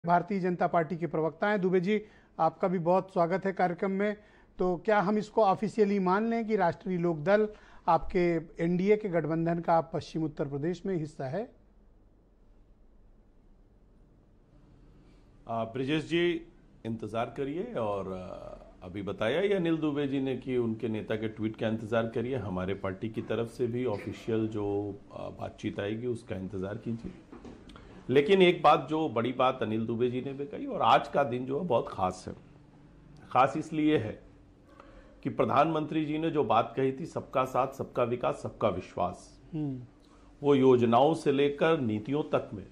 Bharatiya Janata party के प्रवक्ता हैं। दुबे जी, आपका भी बहुत स्वागत है कार्यक्रम में। तो क्या हम इसको ऑफिशियली मान लें कि राष्ट्रीय लोकदल आपके एनडीए के गठबंधन का पश्चिम उत्तर प्रदेश में हिस्सा है? ब्रिजेश जी, इंतजार करिए और अभी बताया ही अनिल दुबे जी ने कि उनके नेता के ट्वीट का इंतजार करिए। हमारे पार्टी की तरफ से भी ऑफिशियल जो बातचीत आएगी उसका इंतजार कीजिए। लेकिन एक बात, जो बड़ी बात अनिल दुबे जी ने भी कही, और आज का दिन जो है बहुत खास है। खास इसलिए है कि प्रधानमंत्री जी ने जो बात कही थी, सबका साथ, सबका विकास, सबका विश्वास, वो योजनाओं से लेकर नीतियों तक में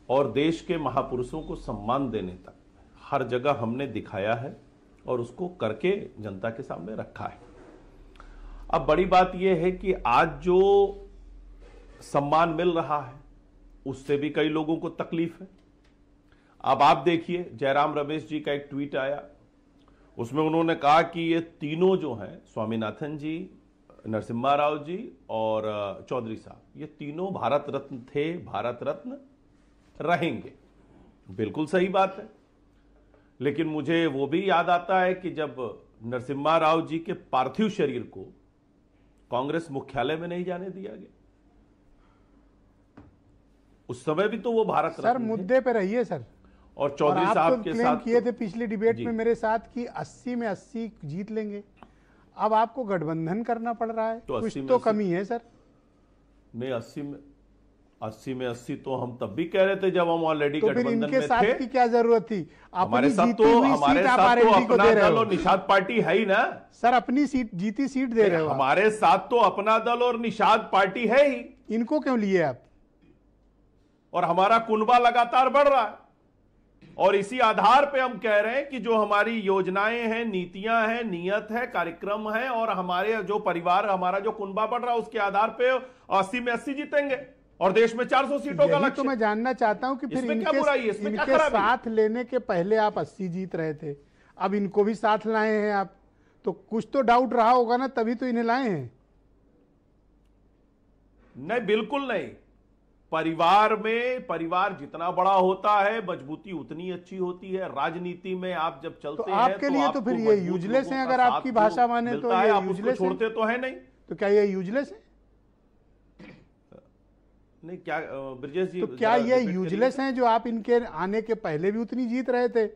और देश के महापुरुषों को सम्मान देने तक हर जगह हमने दिखाया है और उसको करके जनता के सामने रखा है। अब बड़ी बात यह है कि आज जो सम्मान मिल रहा है उससे भी कई लोगों को तकलीफ है। अब आप देखिए, जयराम रमेश जी का एक ट्वीट आया, उसमें उन्होंने कहा कि ये तीनों जो हैं, स्वामीनाथन जी, नरसिम्हा राव जी और चौधरी साहब, ये तीनों भारत रत्न थे, भारत रत्न रहेंगे। बिल्कुल सही बात है। लेकिन मुझे वो भी याद आता है कि जब नरसिम्हा राव जी के पार्थिव शरीर को कांग्रेस मुख्यालय में नहीं जाने दिया गया, उस समय भी तो वो भारत रत्न सर मुद्दे पे रहिए सर। और चौधरी साहब के साथ किए थे पिछली डिबेट में मेरे साथ कि 80 में 80 जीत लेंगे। अब आपको गठबंधन करना पड़ रहा है, तो कुछ तो कमी है सर। नहीं, 80 में 80 तो हम तब भी कह रहे थे जब हम ऑलरेडी तो गठबंधन में थे। इनके साथ की क्या जरूरत थी? हमारे साथ तो अपना दल और निषाद पार्टी है ही ना सर। अपनी सीट, जीती सीट दे रहे हो। हमारे साथ तो अपना दल और निषाद पार्टी है ही। इनको क्यों लिए आप? और हमारा कुनबा लगातार बढ़ रहा है और इसी आधार पे हम कह रहे हैं कि जो हमारी योजनाएं हैं, नीतियां हैं, नियत है, कार्यक्रम है और हमारे जो परिवार, हमारा जो कुनबा बढ़ रहा है, उसके आधार पे 80 में 80 जीतेंगे और देश में 400 सीटों का लक्ष्य। तो मैं जानना चाहता हूं कि फिर इनके साथ लेने के पहले आप 80 जीत रहे थे, अब इनको भी साथ लाए हैं आप, तो कुछ तो डाउट रहा होगा ना, तभी तो इन्हें लाए हैं। नहीं, बिल्कुल नहीं। परिवार जितना बड़ा होता है, मजबूती उतनी अच्छी होती है। राजनीति में आप जब चलते हैं आपके लिए तो फिर ये यूजलेस है, अगर आपकी भाषा माने तो ये यूजलेस छोड़ते तो है नहीं। तो क्या ये यूजलेस है? नहीं, क्या ब्रिजेश जी, तो क्या ये यूजलेस हैं जो आप इनके आने के पहले भी उतनी जीत रहे थे,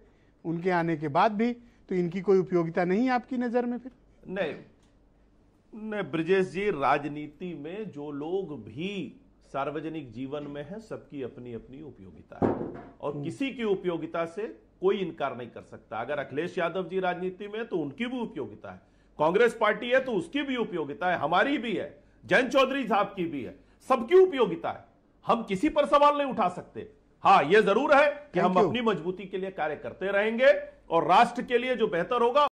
उनके आने के बाद भी? तो इनकी कोई उपयोगिता नहीं आपकी नजर में फिर? नहीं ब्रिजेश जी, राजनीति में जो लोग भी सार्वजनिक जीवन में है, सबकी अपनी अपनी उपयोगिता है और किसी की उपयोगिता से कोई इनकार नहीं कर सकता। अगर अखिलेश यादव जी राजनीति में है तो उनकी भी उपयोगिता है, कांग्रेस पार्टी है तो उसकी भी उपयोगिता है, हमारी भी है, जयंत चौधरी साहब की भी है, सबकी उपयोगिता है। हम किसी पर सवाल नहीं उठा सकते। हाँ, यह जरूर है कि हम अपनी मजबूती के लिए कार्य करते रहेंगे और राष्ट्र के लिए जो बेहतर होगा